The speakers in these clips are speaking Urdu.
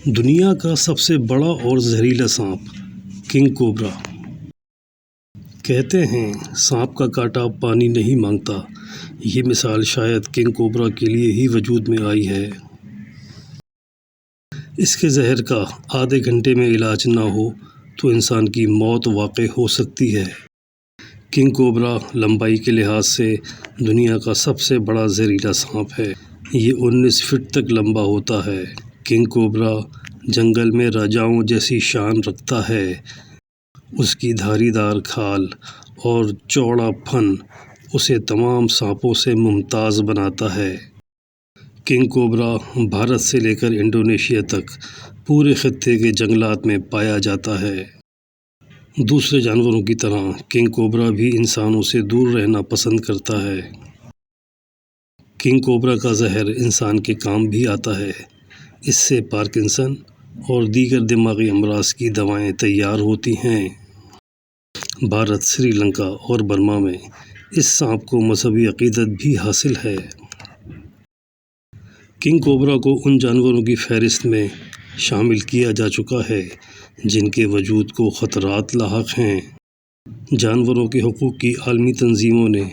دنیا کا سب سے بڑا اور زہریلا سانپ کنگ کوبرا۔ کہتے ہیں سانپ کا کاٹا پانی نہیں مانگتا۔ یہ مثال شاید کنگ کوبرا کے لیے ہی وجود میں آئی ہے۔ اس کے زہر کا آدھے گھنٹے میں علاج نہ ہو تو انسان کی موت واقع ہو سکتی ہے۔ کنگ کوبرا لمبائی کے لحاظ سے دنیا کا سب سے بڑا زہریلا سانپ ہے۔ یہ 19 فٹ تک لمبا ہوتا ہے۔ کنگ کوبرا جنگل میں راجاؤں جیسی شان رکھتا ہے۔ اس کی دھاری دار کھال اور چوڑا پھن اسے تمام سانپوں سے ممتاز بناتا ہے۔ کنگ کوبرا بھارت سے لے کر انڈونیشیا تک پورے خطے کے جنگلات میں پایا جاتا ہے۔ دوسرے جانوروں کی طرح کنگ کوبرا بھی انسانوں سے دور رہنا پسند کرتا ہے۔ کنگ کوبرا کا زہر انسان کے کام بھی آتا ہے۔ اس سے پارکنسن اور دیگر دماغی امراض کی دوائیں تیار ہوتی ہیں۔ بھارت، سری لنکا اور برما میں اس سانپ کو مذہبی عقیدت بھی حاصل ہے۔ کنگ کوبرا کو ان جانوروں کی فہرست میں شامل کیا جا چکا ہے جن کے وجود کو خطرات لاحق ہیں۔ جانوروں کے حقوق کی عالمی تنظیموں نے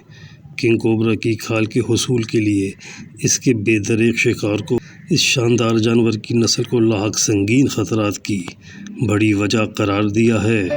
کنگ کوبرا کی کھال کے حصول کے لیے اس کے بے دریغ شکار کو اس شاندار جانور کی نسل کو لاحق سنگین خطرات کی بڑی وجہ قرار دیا ہے۔